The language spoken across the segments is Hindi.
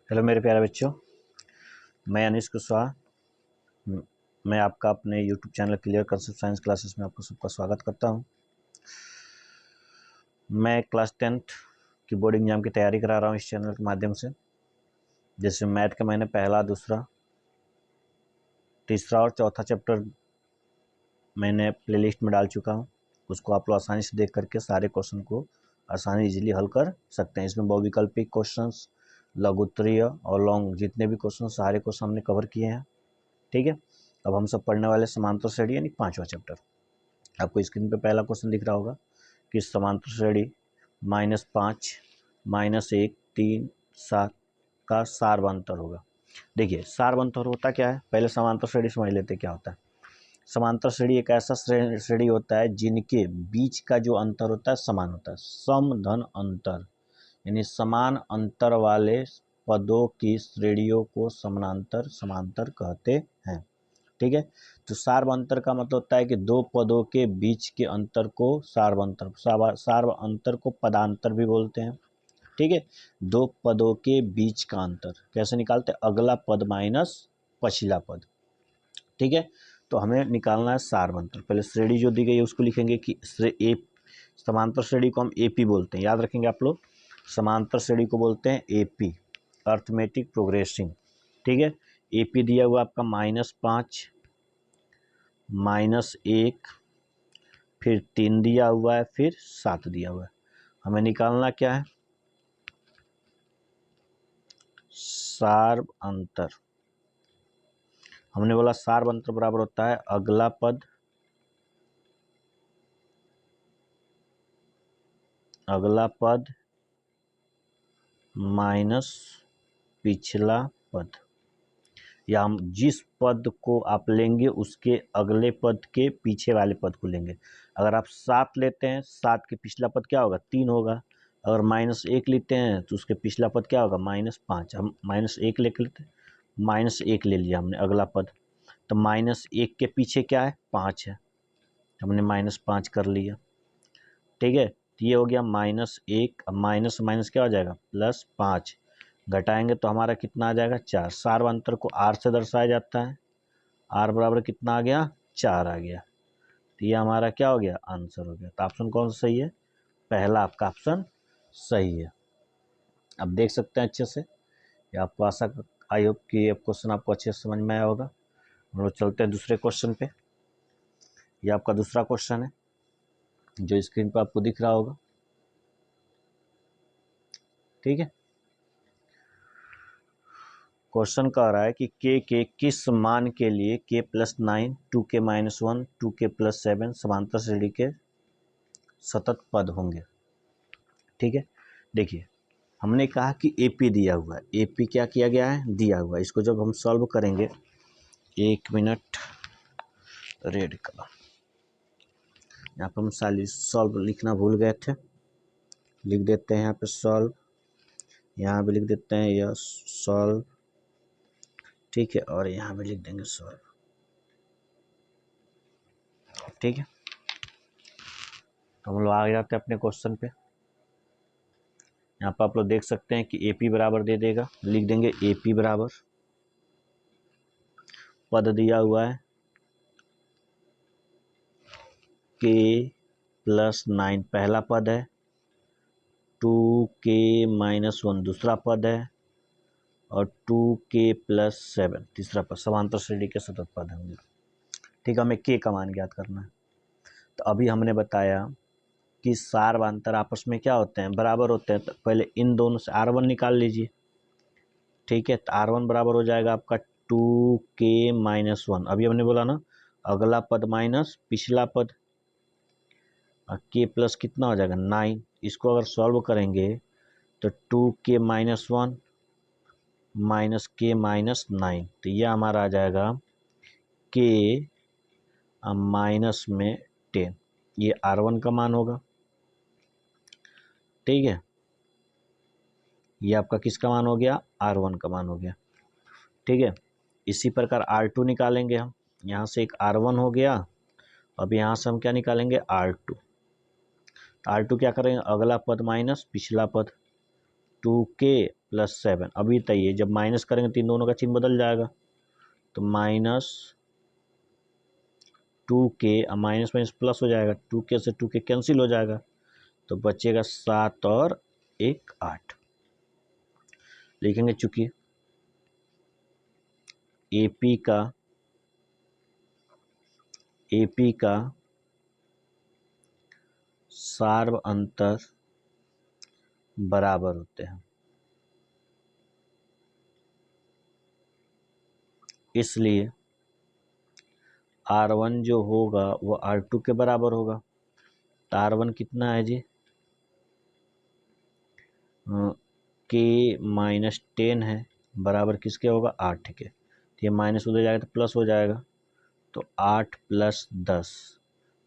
हेलो मेरे प्यारे बच्चों, मैं अनीश कुशवाहा। मैं आपका अपने YouTube channel clear concept science classes में आपको सबका स्वागत करता हूं। मैं क्लास 10th की बोर्ड एग्जाम की तैयारी करा रहा हूं इस चैनल के माध्यम से। जैसे मैथ का मैंने पहला, दूसरा, तीसरा और चौथा चैप्टर मैंने प्लेलिस्ट में डाल चुका हूं। उसको आप लोग आसानी से देख करके सारे क्वेश्चन को आसानी इजीली हल कर सकते हैं। इसमें बहुविकल्पिक क्वेश्चंस, लघुत्तरीय और लॉन्ग जितने भी क्वेश्चन सारे क्वेश्चन हमने कवर किए हैं। ठीक है, अब हम सब पढ़ने वाले समांतर श्रेणी यानी 5वां चैप्टर। आपको स्क्रीन पे पहला क्वेश्चन दिख रहा होगा कि समांतर श्रेणी -5, -1, 3, 7 का सारवंतर होगा। देखिए सारवंतर होता क्या है, पहले समांतर श्रेणी समझ लेते क्या होता है। समांतर श्रेणी एक ऐसा श्रेणी होता है जिनके बीच का जो अंतर होता है समान होता है। समधन अंतर यानी समान अंतर वाले पदों की श्रेणियों को समांतर कहते हैं। ठीक है, तो सार्वअंतर का मतलब होता है कि दो पदों के बीच के अंतर को सार्वअंतर को पदांतर भी बोलते हैं। ठीक है, दो पदों के बीच का अंतर कैसे निकालते हैं, अगला पद माइनस पछिला पद। ठीक है, तो हमें निकालना है सार्वअंतर। पहले श्रेणी जो दी गई है उसको लिखेंगे कि समांतर श्रेणी को हम एपी बोलते हैं, याद रखेंगे आप लोग। समांतर श्रेणी को बोलते हैं एपी, अर्थमेटिक प्रोग्रेसिंग। ठीक है, एपी दिया हुआ आपका -5, -1, फिर 3 दिया हुआ है, फिर 7 दिया हुआ है। हमें निकालना क्या है, सार्वअंतर। हमने बोला सार्वअंतर बराबर होता है अगला पद माइनस पिछला पद, या हम जिस पद को आप लेंगे उसके अगले पद के पीछे वाले पद को लेंगे। अगर आप 7 लेते हैं, 7 के पिछला पद क्या होगा, 3 होगा। अगर -1 लेते हैं तो उसके पिछला पद क्या होगा, -5। हम -1 लेते हैं, -1 ले लिया हमने अगला पद, तो -1 के पीछे क्या है, 5 है, हमने -5 कर लिया। ठीक है, तो ये हो गया -1। अब माइनस माइनस क्या हो जाएगा, +5। घटाएंगे तो हमारा कितना आ जाएगा, 4। सार्वअंतर को r से दर्शाया जाता है। r बराबर कितना आ गया, 4 आ गया। तो ये हमारा क्या हो गया, आंसर हो गया। तो ऑप्शन कौन सा सही है, पहला आपका ऑप्शन सही है। अब देख सकते हैं अच्छे से, ये आपको आशा आई होप कि ये क्वेश्चन आपको अच्छे से समझ में आया होगा। हम लोग चलते हैं दूसरे क्वेश्चन पे। ये आपका दूसरा क्वेश्चन है जो स्क्रीन पर आपको दिख रहा होगा। ठीक है, क्वेश्चन कह रहा है कि के किस मान के लिए k+9, 2k-1, 2k+7 समांतर श्रेणी के सतत पद होंगे। ठीक है, देखिए हमने कहा कि एपी दिया हुआ है, एपी क्या किया गया है, दिया हुआ है। इसको जब हम सॉल्व करेंगे, 1 मिनट, रेड कलर, यहाँ पर हम सॉल्व लिखना भूल गए थे, लिख देते हैं यहाँ पे सॉल्व, यहाँ भी लिख देते हैं यस सॉल्व। ठीक है, और यहाँ भी लिख देंगे सॉल्व। ठीक है, तो हम लोग आ जाते हैं अपने क्वेश्चन पे। यहाँ पर आप लोग देख सकते हैं कि एपी बराबर दे देगा, लिख देंगे एपी बराबर, पद दिया हुआ है k+9 पहला पद है, 2k-1 दूसरा पद है, और 2k+7 तीसरा पद। समांतर श्रेणी के सतत पद होंगे। ठीक है, हमें k का मान ज्ञात करना है। तो अभी हमने बताया कि सार्वअंतर आपस में क्या होते हैं, बराबर होते हैं। तो पहले इन दोनों से r1 निकाल लीजिए। ठीक है, तो r1 बराबर हो जाएगा आपका 2k-1। अभी हमने बोला ना, अगला पद माइनस पिछला पद, k प्लस कितना हो जाएगा, 9। इसको अगर सॉल्व करेंगे तो 2k-1 -k-9, तो यह हमारा आ जाएगा k -10। ये r1 का मान होगा। ठीक है, ये आपका किसका मान हो गया, r1 का मान हो गया। ठीक है, इसी प्रकार r2 निकालेंगे हम। यहाँ से एक r1 हो गया, अब यहाँ से हम क्या निकालेंगे, r2। r2 क्या करेंगे, अगला पद माइनस पिछला पद, 2k प्लस 7। अभी बताइए जब माइनस करेंगे तो इन दोनों का चिन्ह बदल जाएगा, तो -2k, माइनस माइनस प्लस हो जाएगा, 2k से 2k कैंसिल हो जाएगा, तो बचेगा 7 और 1 8। लिखेंगे चूंकि AP का सार्व अंतर बराबर होते हैं, इसलिए R1 जो होगा वो R2 के बराबर होगा। तो R1 कितना है जी, K-10 है, बराबर किसके होगा, 8 के। तो ये माइनस उधर जाएगा तो प्लस हो जाएगा, तो 8 + 10,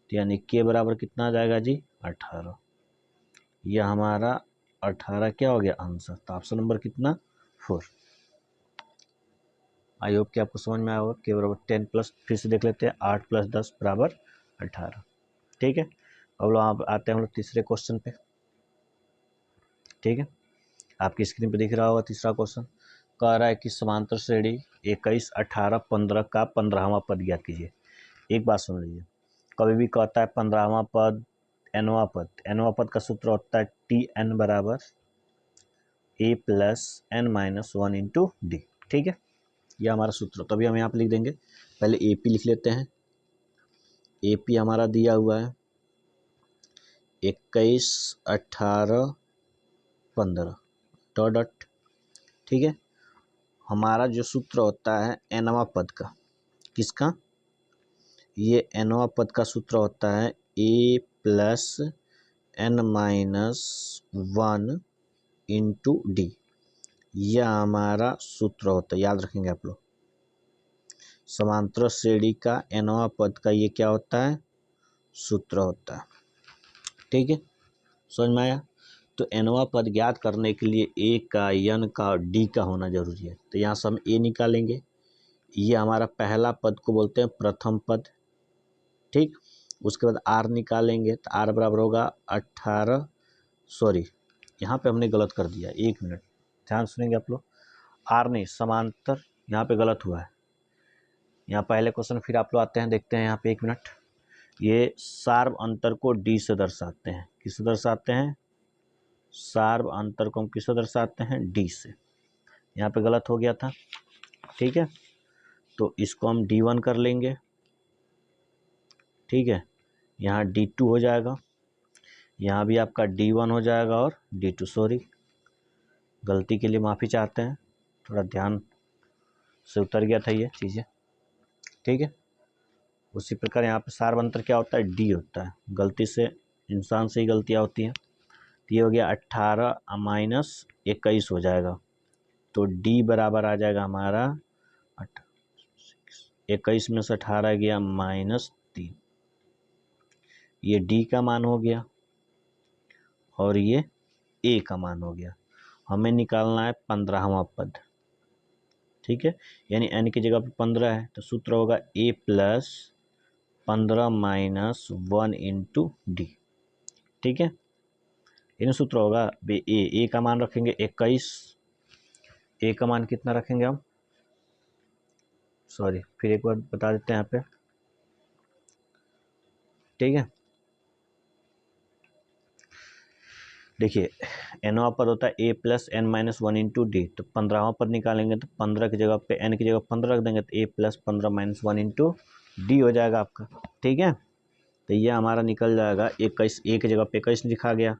तो यानी K बराबर कितना आ जाएगा जी, 18। यह हमारा 18 क्या हो गया आंसर। तो ऑप्शन नंबर कितना, 4। आई होप कि आपको समझ में आया होगा। K बराबर 10 प्लस, फिर से देख लेते हैं, 8 + 10 बराबर 18। ठीक है, अब लोग आप आते हैं हम लोग तीसरे क्वेश्चन पे। ठीक है, आपकी स्क्रीन पे दिख रहा होगा तीसरा क्वेश्चन। कह रहा है कि समांतर श्रेणी 21, 18, 15 का 15वां पद ज्ञात कीजिए। एक बात सुन लीजिए, कभी भी कहता है 15वां पद, nवां पद, nवां पद का सूत्र होता है Tn बराबर A + n - 1 × D। ठीक है, यह हमारा सूत्र, तभी हम यहाँ पे लिख देंगे। पहले AP लिख लेते हैं। AP हमारा दिया हुआ है 21, 18, 15 डॉट। ठीक है, हमारा जो सूत्र होता है nवां पद का, किसका, ये nवां पद का सूत्र होता है A + n - 1 × D। यह हमारा सूत्र होता है, याद रखेंगे आप लोग। समांतर श्रेणी का nवां पद का ये क्या होता है, सूत्र होता है। ठीक है, समझ में आया। तो nवां पद ज्ञात करने के लिए A का, n का और D का होना जरूरी है। तो यहाँ से हम A निकालेंगे, ये हमारा पहला पद को बोलते हैं प्रथम पद। ठीक, उसके बाद R निकालेंगे, तो R बराबर होगा 18, सॉरी यहाँ पे हमने गलत कर दिया, 1 मिनट ध्यान सुनेंगे आप लोग। R नहीं, समांतर, यहाँ पे गलत हुआ है। यहाँ पहले क्वेश्चन फिर आप लोग आते हैं, देखते हैं यहाँ पे, 1 मिनट। ये सार्व अंतर को D से दर्शाते हैं, किससे दर्शाते हैं, सार्व अंतर को हम किससे दर्शाते हैं, D से। यहाँ पे गलत हो गया था। ठीक है, तो इसको हम D1 कर लेंगे। ठीक है, यहाँ D2 हो जाएगा, यहाँ भी आपका D1 हो जाएगा और D2, सॉरी गलती के लिए माफ़ी चाहते हैं, थोड़ा ध्यान से उतर गया था ये चीज़ें। ठीक है, उसी प्रकार यहाँ पे सार्व अंतर क्या होता है, D होता है। गलती से इंसान से ही गलतियाँ होती हैं। ये हो गया 18 - 21 हो जाएगा, तो D बराबर आ जाएगा हमारा 21 में से 18 गया -3, ये D का मान हो गया और ये A का मान हो गया। हमें निकालना है 15वां पद। ठीक है, यानी n की जगह पे 15 है, तो सूत्र होगा A + 15 - 1 × D। ठीक है, इन सूत्र होगा A का मान रखेंगे 21, A का मान कितना रखेंगे हम, सॉरी फिर एक बार बता देते हैं यहाँ पे। ठीक है, देखिए nवां पद होता है A + n - 1 × D। तो 15वां पद निकालेंगे तो 15 की जगह पे n की जगह 15 रख देंगे, तो A + 15 - 1 × D हो जाएगा आपका। ठीक है, तो ये हमारा निकल जाएगा 21, A की जगह पे 21 लिखा गया,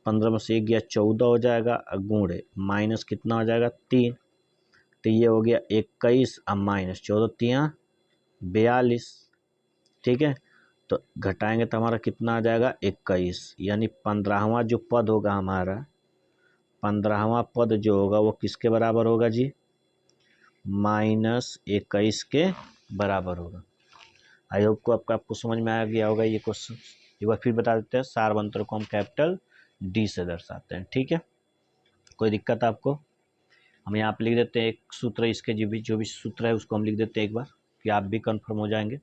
15 में से 1 गया 14 हो जाएगा, गुणे माइनस कितना हो जाएगा 3, तो ये हो गया 21 अब -14 3 42। ठीक है, तो घटाएंगे तो हमारा कितना आ जाएगा 21, यानी 15वां जो पद होगा हमारा, 15वां पद जो होगा वो किसके बराबर होगा जी, -21 के बराबर होगा। आई होप को आपको समझ में आ गया होगा ये क्वेश्चन। एक बार फिर बता देते हैं, सार्व अंतर को हम कैपिटल D से दर्शाते हैं। ठीक है, कोई दिक्कत आपको, हम यहाँ पे लिख देते हैं एक सूत्र, इसके जो भी सूत्र है उसको हम लिख देते हैं एक बार, कि आप भी कंफर्म हो जाएंगे।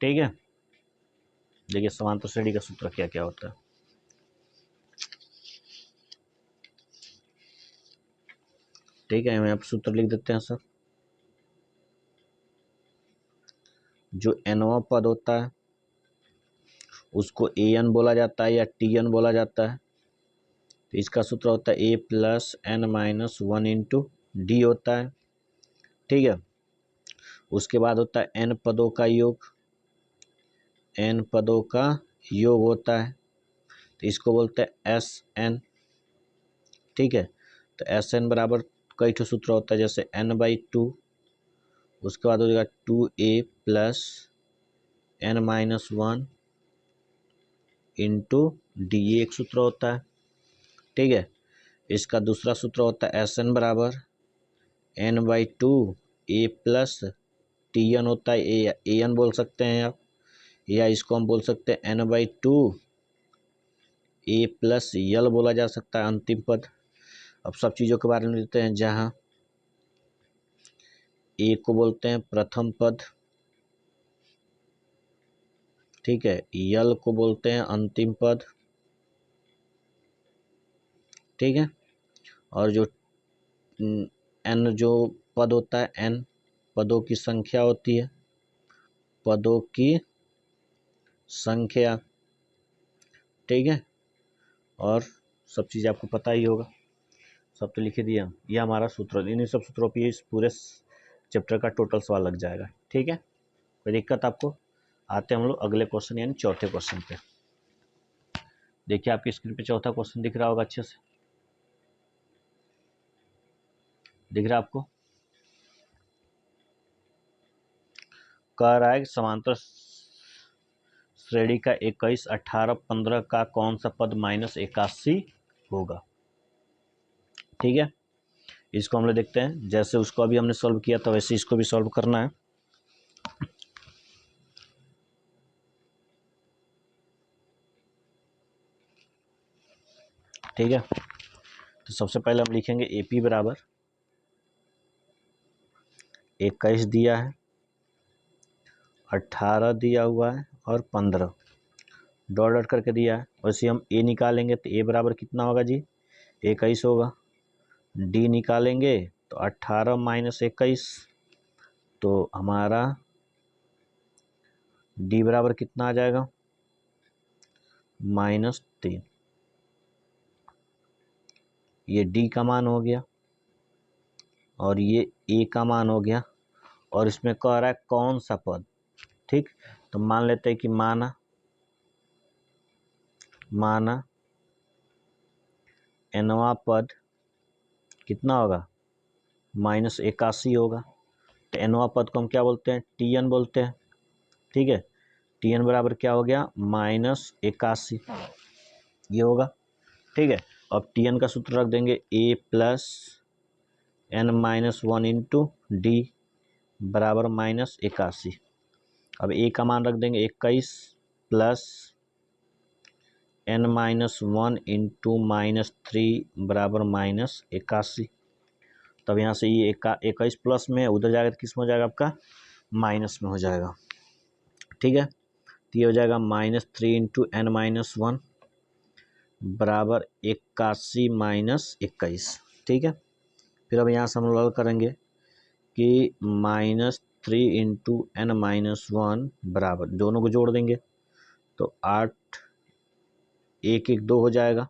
ठीक है, देखिए समांतर श्रेणी का सूत्र क्या क्या होता है। ठीक है, यहाँ पर सूत्र लिख देते हैं सर। जो nवां पद होता है उसको an बोला जाता है या tn बोला जाता है। तो इसका सूत्र होता है a plus n minus 1 into D होता है। ठीक है, उसके बाद होता है n पदों का योग, n पदों का योग होता है, तो इसको बोलते हैं Sn। ठीक है, तो Sn बराबर कई ठो सूत्र होता है, जैसे n/2, उसके बाद हो जाएगा 2a plus n minus 1 into D, ये एक सूत्र होता है। ठीक है, इसका दूसरा सूत्र होता है Sn बराबर n/2 a प्लस tn होता है, an बोल सकते हैं आप, या इसको हम बोल सकते हैं n/2 a प्लस यल बोला जा सकता है अंतिम पद। अब सब चीज़ों के बारे में लेते हैं, जहाँ a को बोलते हैं प्रथम पद, ठीक है, यल को बोलते हैं अंतिम पद, ठीक है, और जो n जो पद होता है, n पदों की संख्या होती है, पदों की संख्या। ठीक है, और सब चीज़ आपको पता ही होगा, सब तो लिखे दिया। यह हमारा सूत्र, इन सब सूत्रों पे इस पूरे चैप्टर का टोटल सवाल लग जाएगा। ठीक है, कोई दिक्कत आपको? आते हैं हम लोग अगले क्वेश्चन यानी चौथे क्वेश्चन पे। देखिए आपकी स्क्रीन पे चौथा क्वेश्चन दिख रहा होगा, अच्छे से दिख रहा है आपको? कह रहा है कि समांतर श्रेणी का 21, 18, 15 का कौन सा पद -81 होगा। ठीक है, इसको हम लोग देखते हैं, जैसे उसको अभी हमने सॉल्व किया था वैसे इसको भी सॉल्व करना है। ठीक है, तो सबसे पहले हम लिखेंगे AP बराबर 21 दिया है, 18 दिया हुआ है और 15 डॉट डॉट करके दिया है। वैसे हम A निकालेंगे तो A बराबर कितना होगा जी, 21 होगा। D निकालेंगे तो 18 माइनस 21, तो हमारा D बराबर कितना आ जाएगा, -3। ये D का मान हो गया और ये A का मान हो गया, और इसमें कह रहा है कौन सा पद। ठीक, तो मान लेते हैं कि माना nवां पद कितना होगा, -81 होगा। तो nवां पद को हम क्या बोलते हैं, Tn बोलते हैं। ठीक है, Tn बराबर क्या हो गया, -81 ये होगा। ठीक है, अब Tn का सूत्र रख देंगे a plus n minus 1 into D बराबर -81। अब a का मान रख देंगे 21 प्लस n माइनस 1 इंटू -3 बराबर -81। तब यहाँ से ये 21 प्लस में उधर जाएगा तो किस में हो जाएगा आपका, माइनस में हो जाएगा। ठीक है, तो ये हो जाएगा -3 इंटू n माइनस 1 बराबर 81 माइनस 21। ठीक है, फिर अब यहाँ से हम लोग करेंगे कि -3 इंटू n माइनस 1 बराबर, दोनों को जोड़ देंगे तो 8 1 1 2 हो जाएगा,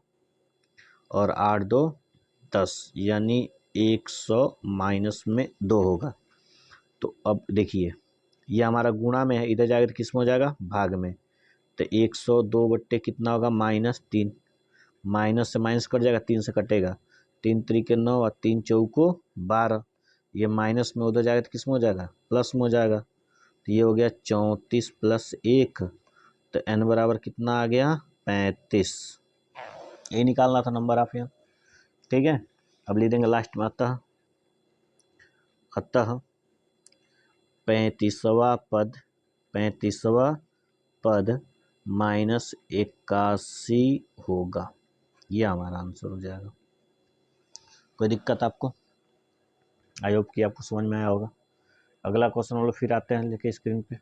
और 8 2 10, यानी 100 माइनस में 2 होगा। तो अब देखिए ये हमारा गुणा में है, इधर जाएगा तो किस में हो जाएगा, भाग में। तो 102 बट्टे कितना होगा, -3। माइनस से माइनस कट जाएगा, 3 से कटेगा, 3 त्रिके 9 और 3 चौको 12। ये माइनस में उधर जाएगा तो किस में हो जाएगा, प्लस में हो जाएगा। तो ये हो गया 34 प्लस 1, तो n बराबर कितना आ गया, 35। ये निकालना था नंबर आप यहाँ। ठीक है, अब लिख देंगे लास्ट में अतः 35वां पद -81 होगा। ये हमारा आंसर हो जाएगा। कोई दिक्कत आपको? आई होप कि आपको समझ में आया होगा। अगला क्वेश्चन हम लोग फिर आते हैं लेके स्क्रीन पे।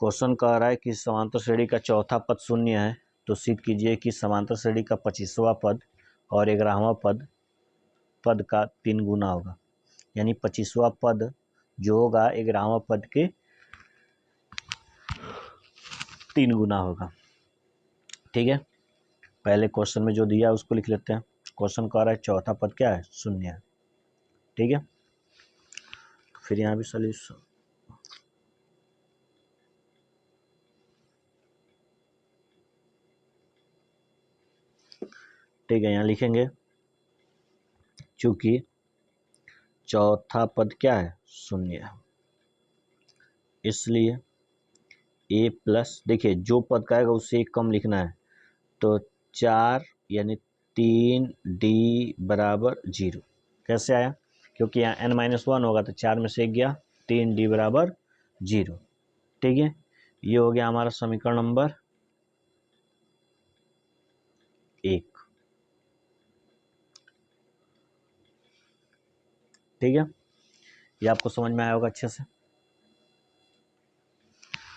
क्वेश्चन कह रहा है कि समांतर श्रेणी का चौथा पद शून्य है, तो सिद्ध कीजिए कि समांतर श्रेणी का 25वां पद और 11वां पद का 3 गुना होगा, यानी 25वां पद जो होगा 11वां पद के 3 गुना होगा। ठीक है, पहले क्वेश्चन में जो दिया है उसको लिख लेते हैं। क्वेश्चन कह रहा है चौथा पद क्या है, शून्य है। ठीक है, फिर यहाँ भी सॉल्यूशन, ठीक है, यहाँ लिखेंगे चूंकि चौथा पद क्या है, शून्य है, इसलिए ए प्लस, देखिए जो पद का आएगा उससे एक कम लिखना है, तो 4 यानी 3D बराबर 0। कैसे आया, क्योंकि यहाँ n-1 होगा तो 4 में से 1 गया, 3D बराबर 0। ठीक है, ये हो गया हमारा समीकरण नंबर 1। ठीक है, ये आपको समझ में आया होगा अच्छे से।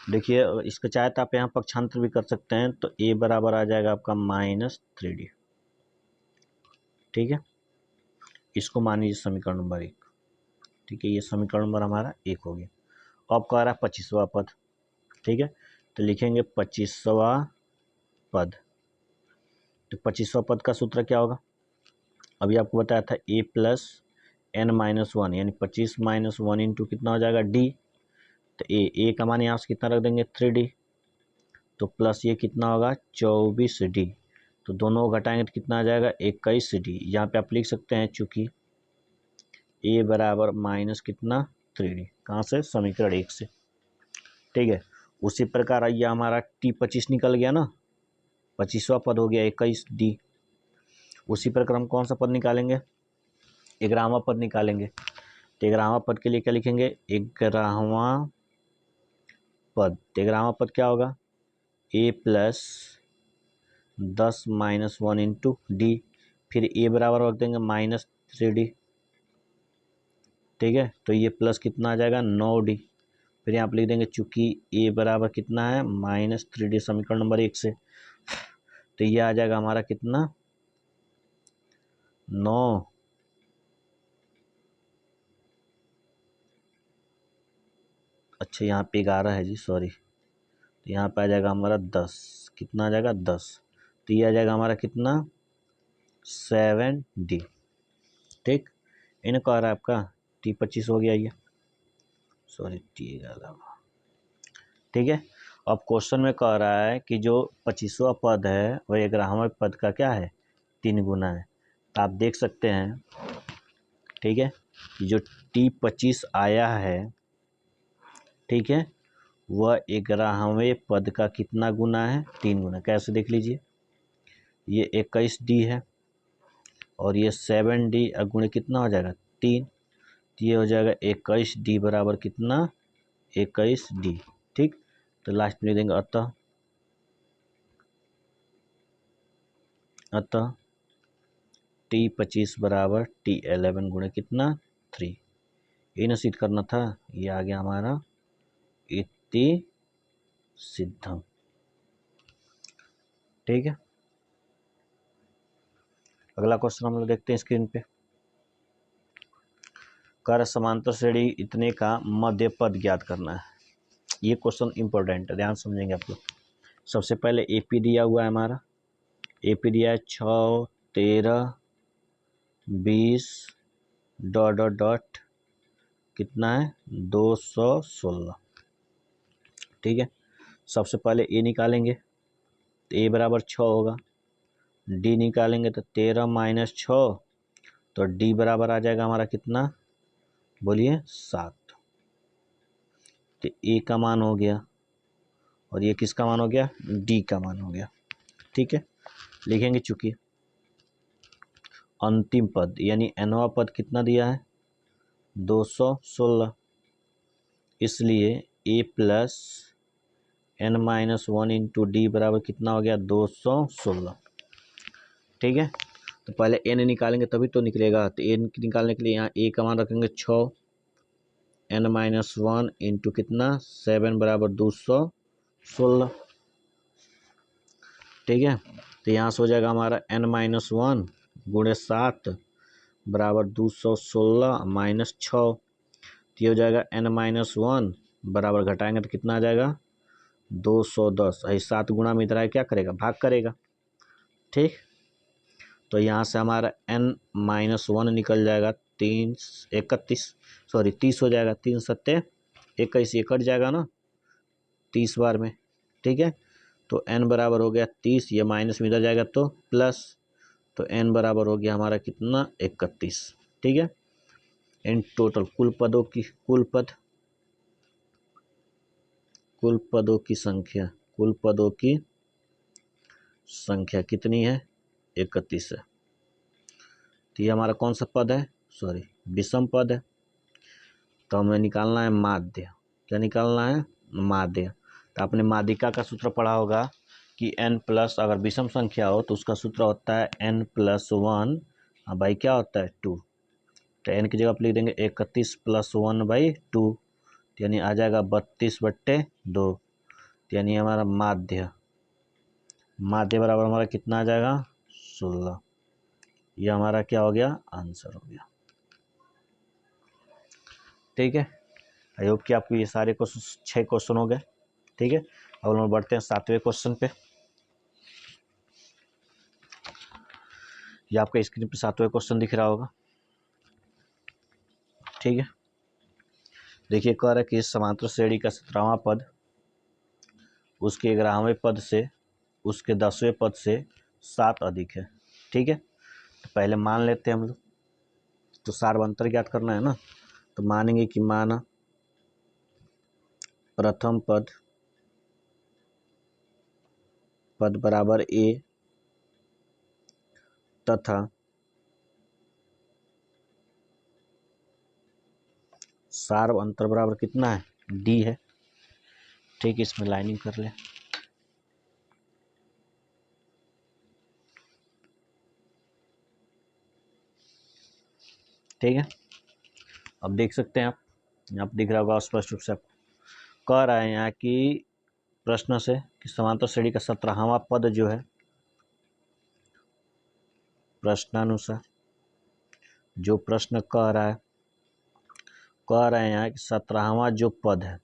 देखिए इसका चाहे तो आप यहाँ पक्षांतर भी कर सकते हैं, तो a बराबर आ जाएगा आपका -3D। ठीक है, इसको मान लीजिए समीकरण नंबर 1। ठीक है, ये समीकरण नंबर हमारा 1 हो गया। अब कह रहा है 25वां पद। ठीक है, तो लिखेंगे 25वां पद। तो 25वां पद का सूत्र क्या होगा, अभी आपको बताया था a प्लस n-1, यानी 25 - 1 इंटू कितना हो जाएगा d। तो a का मान यहाँ से कितना रख देंगे 3D, तो प्लस ये कितना होगा 24D, तो दोनों को घटाएंगे तो कितना आ जाएगा 21D। यहाँ पे आप लिख सकते हैं चूंकि a बराबर माइनस कितना 3D, कहाँ से, समीकरण 1 से। ठीक है, उसी प्रकार आइए हमारा T25 निकल गया ना, 25वां पद हो गया 21D। उसी प्रकार हम कौन सा पद निकालेंगे, 11वां पद निकालेंगे। तो 11वां पद के लिए क्या लिखेंगे, 11वां पद, 11वां पद क्या होगा, a प्लस 10 - 1 इंटू डी, फिर a बराबर रख देंगे -3D। ठीक है, तो ये प्लस कितना आ जाएगा 9D, फिर यहाँ पर लिख देंगे चूंकि a बराबर कितना है -3D, समीकरण नंबर 1 से। तो ये आ जाएगा हमारा कितना 9, अच्छा यहाँ पे 11 है जी, सॉरी, तो यहाँ पे आ जाएगा हमारा 10, कितना आ जाएगा 10, तो ये आ जाएगा हमारा कितना 7D। ठीक, इन्हें कह रहा है आपका T25 हो गया ये, सॉरी T11। ठीक है, अब क्वेश्चन में कह रहा है कि जो 25वां पद है वह 11वें पद का क्या है, 3 गुना है। तो आप देख सकते हैं, ठीक है, जो T25 आया है, ठीक है, वह 11वें पद का कितना गुना है, 3 गुना। कैसे देख लीजिए, ये 21D है और ये 7D, गुणे कितना हो जाएगा 3, तो ये हो जाएगा 21D बराबर कितना 21D। ठीक, तो लास्ट में लिख देंगे अतः T25 बराबर T11 गुणे कितना 3। ये ना सिद्ध करना था, ये आ गया हमारा इति सिद्धम। ठीक है, अगला क्वेश्चन हम लोग देखते हैं स्क्रीन पे। कर समांतर श्रेणी इतने का मध्य पद ज्ञात करना है। ये क्वेश्चन इंपॉर्टेंट है, ध्यान समझेंगे आप लोग। सबसे पहले एपी दिया हुआ है हमारा, एपी दिया है 6, 13, 20 ... कितना है 216। ठीक है, सबसे पहले ए निकालेंगे तो ए बराबर 6 होगा, डी निकालेंगे तो 13 - 6, तो डी बराबर आ जाएगा हमारा कितना, बोलिए 7। तो ए का मान हो गया और ये किसका मान हो गया, डी का मान हो गया। ठीक है, लिखेंगे चूंकि अंतिम पद यानी nवां पद कितना दिया है 216, इसलिए a plus n-1 into D बराबर कितना हो गया 216। ठीक है, तो पहले n निकालेंगे तभी तो निकलेगा, तो n निकालने के लिए यहाँ a का मान रखेंगे 6, n-1 इंटू कितना 7 बराबर 216। ठीक है, तो यहाँ से हो जाएगा हमारा n-1 गुणे 7 बराबर 216 माइनस 6, तो ये हो जाएगा n-1 बराबर, घटाएंगे तो कितना आ जाएगा 210। 7 गुणा में इधर क्या करेगा, भाग करेगा। ठीक, तो यहाँ से हमारा n-1 निकल जाएगा 30 हो जाएगा, 3 सत्ते 21, ये कट जाएगा ना 30 बार में। ठीक है, तो n बराबर हो गया 30, ये माइनस में इधर जाएगा तो प्लस, तो n बराबर हो गया हमारा कितना 31। ठीक है, इन टोटल कुल पदों की संख्या कितनी है, 31 है। तो ये हमारा कौन सा पद है, विषम पद है। तो हमें निकालना है माध्य। क्या निकालना है, माध्य। तो आपने माध्यिका का सूत्र पढ़ा होगा कि n प्लस, अगर विषम संख्या हो तो उसका सूत्र होता है n+1 बाई क्या होता है 2। तो n की जगह आप लिख देंगे 31 + 1/2, यानी आ जाएगा 32/2। यानी हमारा माध्य बराबर हमारा कितना आ जाएगा 16। ये हमारा क्या हो गया, आंसर हो गया। ठीक है, आई होप कि आपको ये सारे क्वेश्चन 6 क्वेश्चन हो गए। ठीक है, अब हम बढ़ते हैं 7वें क्वेश्चन पे। ये आपका स्क्रीन पे 7वां क्वेश्चन दिख रहा होगा। ठीक है, देखिए कह रहा है कि समांतर श्रेणी का 17वां पद उसके 11वें पद से उसके 10वें पद से 7 अधिक है। ठीक है, तो पहले मान लेते हैं हम लोग, तो सार्वंतर ज्ञात करना है ना। तो मानेंगे कि माना प्रथम पद बराबर a तथा सार्वंतर बराबर कितना है, d है। ठीक है, इसमें लाइनिंग कर ले। ठीक है, अब देख सकते हैं आप, यहाँ पर दिख रहा होगा स्पष्ट रूप से। आपको कह रहा है यहाँ कि प्रश्न से कि समांतर श्रेणी का 17वां पद जो है, प्रश्नानुसार जो प्रश्न कह रहा है यहाँ कि 17वां जो पद है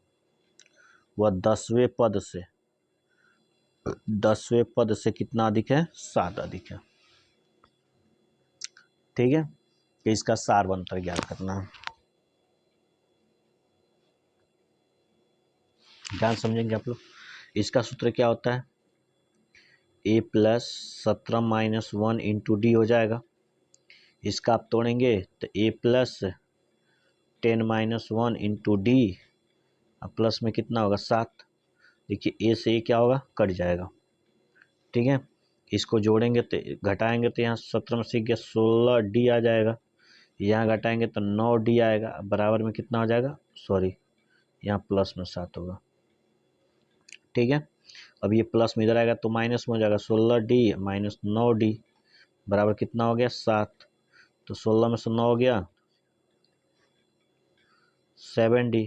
वह 10वें पद से कितना अधिक है, 7 अधिक है। ठीक है, कि इसका सार्वंतर ज्ञात करना है। ध्यान समझेंगे आप लोग। इसका सूत्र क्या होता है, a+17-1 इंटू डी हो जाएगा। इसका आप तोड़ेंगे तो a+10-1 इंटू डी, प्लस में कितना होगा 7। देखिए a से ये क्या होगा, कट जाएगा। ठीक है, इसको जोड़ेंगे तो घटाएंगे तो यहाँ 17 में से गया 16d आ जाएगा। यहाँ घटाएंगे तो 9d आएगा, बराबर में कितना हो जाएगा, यहाँ प्लस में 7 होगा। ठीक है, अब ये प्लस में इधर आएगा तो माइनस में हो जाएगा, 16d माइनस 9d बराबर कितना हो गया 7। तो 16 में से 9 हो गया 7d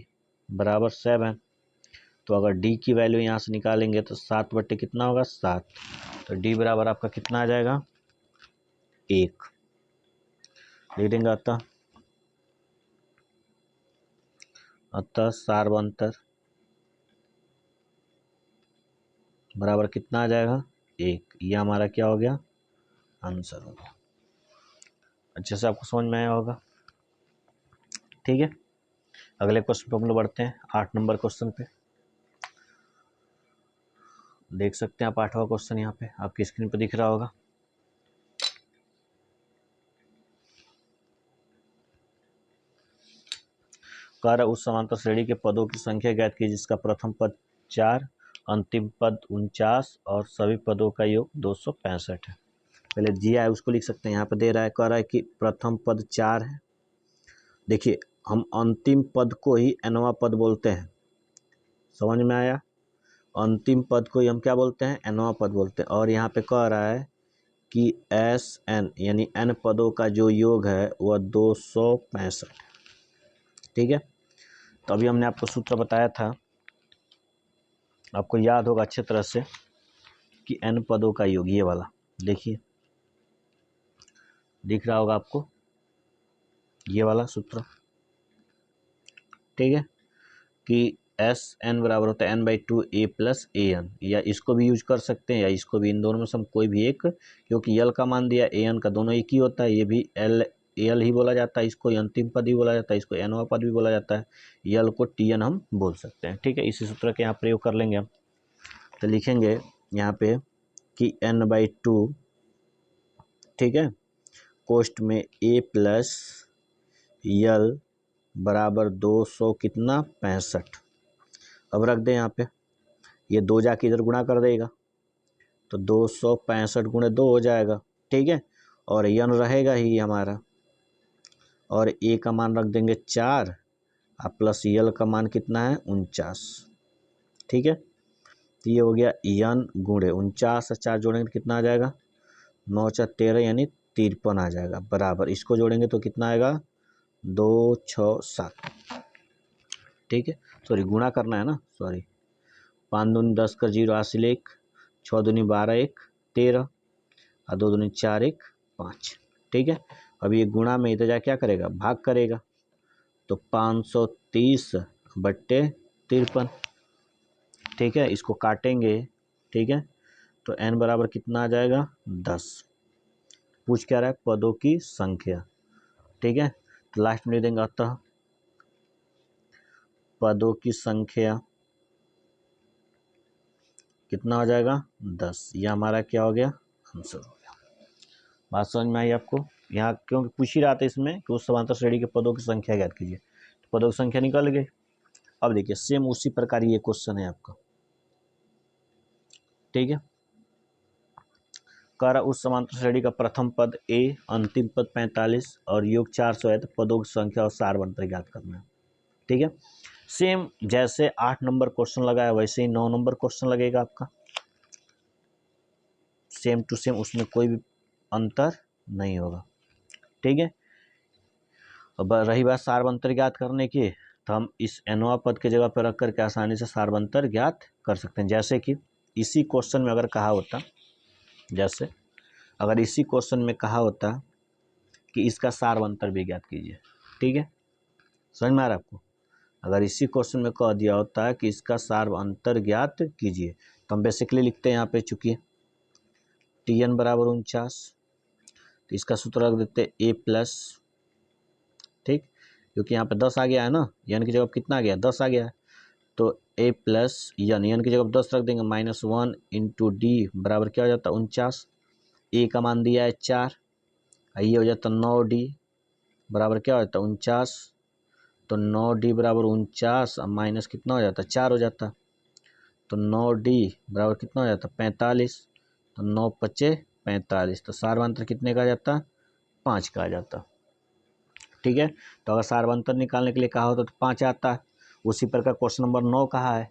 बराबर 7। तो अगर d की वैल्यू यहाँ से निकालेंगे तो 7 बट्टे कितना होगा 7। तो d बराबर आपका कितना आ जाएगा 1। लिख देंगे अतः सार्वंतर बराबर कितना आ जाएगा 1। यह हमारा क्या हो गया, आंसर हो गया। अच्छे से आपको समझ में आया होगा। ठीक है, अगले क्वेश्चन पे हम लोग बढ़ते हैं, 8 नंबर क्वेश्चन पे। देख सकते हैं आप 8वां क्वेश्चन यहाँ पे आपकी स्क्रीन पे दिख रहा होगा। कह रहा उस समांतर श्रेणी के पदों की संख्या ज्ञात की जिसका प्रथम पद 4, अंतिम पद 49 और सभी पदों का योग 265 है। पहले दिया है उसको लिख सकते हैं, यहाँ पे दे रहा है, कह रहा है कि प्रथम पद 4 है। देखिए हम अंतिम पद को ही nवां पद बोलते हैं, समझ में आया। अंतिम पद को ही हम क्या बोलते हैं, nवां पद बोलते हैं। और यहाँ पे कह रहा है कि Sn यानी n पदों का जो योग है वह 265। ठीक है, तो अभी हमने आपको सूत्र बताया था, आपको याद होगा अच्छे तरह से, कि n पदों का योग ये वाला। देखिए दिख रहा होगा आपको ये वाला सूत्र, ठीक है, कि एस एन बराबर होता है N by two A plus A N, या इसको भी यूज कर सकते हैं या इसको भी, इन दोनों में से हम कोई भी एक, क्योंकि यल का मान दिया ए एन का दोनों एक ही होता है, ये भी एल ही बोला जाता है, इसको अंतिम पद भी बोला जाता है, इसको एनवा पद भी बोला जाता है, यल को टी एन हम बोल सकते हैं, ठीक है। इसी सूत्र के यहाँ प्रयोग कर लेंगे हम, तो लिखेंगे यहाँ पे कि एन बाई टू, ठीक है, कोष्ट में ए प्लस यल बराबर 200 कितना 65। अब रख दें यहाँ पे, ये दो जाके इधर गुणा कर देगा तो 265 गुणे 2 हो जाएगा, ठीक है, और यन रहेगा ही हमारा, और ए का मान रख देंगे 4 और प्लस यल का मान कितना है 49, ठीक है। तो ये हो गया यन गुणे 49 और 4 जोड़ेंगे तो कितना आ जाएगा 9 4 13 यानी 53 आ जाएगा, बराबर इसको जोड़ेंगे तो कितना आएगा 2 6 7, ठीक है, सॉरी गुणा करना है ना, सॉरी, 5 दूनी 10 कर 0 हासिल 1, 6 दूनी 12 1 13 और 2 दूनी 4 1 5, ठीक है। अब ये गुणा में इधर जा क्या करेगा भाग करेगा, तो 530 बट्टे 53, ठीक है, इसको काटेंगे, ठीक है, तो n बराबर कितना आ जाएगा 10। पूछ क्या रहा है पदों की संख्या, ठीक है, तो लास्ट में लिख देंगे अतः पदों की संख्या कितना हो जाएगा 10, यह हमारा क्या हो गया आंसर हो गया। बात समझ में आई आपको, यहाँ क्योंकि पूछ ही रहा था इसमें कि उस समांतर श्रेणी के पदों की संख्या ज्ञात कीजिए, तो पदों की संख्या निकल गई। अब देखिए सेम उसी प्रकार ये क्वेश्चन है आपका, ठीक है, कर उस समांतर श्रेणी का प्रथम पद ए, अंतिम पद 45 और योग 400 है, तो पदों की संख्या और सारवंतर ज्ञात करना है, ठीक है। सेम जैसे 8 नंबर क्वेश्चन लगाया वैसे ही 9 नंबर क्वेश्चन लगेगा आपका, सेम टू सेम, उसमें कोई भी अंतर नहीं होगा, ठीक है। अब रही बात सारवंतर ज्ञात करने की, तो हम इस एनवा पद के जगह पर रख करके आसानी से सारवंतर ज्ञात कर सकते हैं। जैसे कि इसी क्वेश्चन में अगर कहा होता, जैसे अगर इसी क्वेश्चन में कहा होता कि इसका सारवंतर भी ज्ञात कीजिए, ठीक है, समझ में आ रहा है आपको, अगर इसी क्वेश्चन में कह दिया होता है कि इसका सारवंतर ज्ञात कीजिए, तो हम बेसिकली लिखते हैं यहाँ पे, चूंकि टी एन बराबर 49, तो इसका सूत्र रख देते ए प्लस, ठीक, क्योंकि यहाँ पे 10 आ गया है ना, यन की जगह कितना आ गया 10 आ गया है, तो ए प्लस यन की जगह 10 रख देंगे, -1 इंटू डी बराबर क्या हो जाता है 49, ए का मान दिया है 4, ये हो जाता 9D बराबर क्या हो जाता है 49, तो 9D बराबर 49 माइनस कितना हो जाता है 4 हो जाता, तो 9D बराबर कितना हो जाता 45, तो 9 5 45, तो सारवंतर कितने का आ जाता 5 का आ जाता, ठीक है। तो अगर सारवंतर निकालने के लिए कहा होता तो 5 आता है। उसी प्रकार क्वेश्चन नंबर 9 कहा है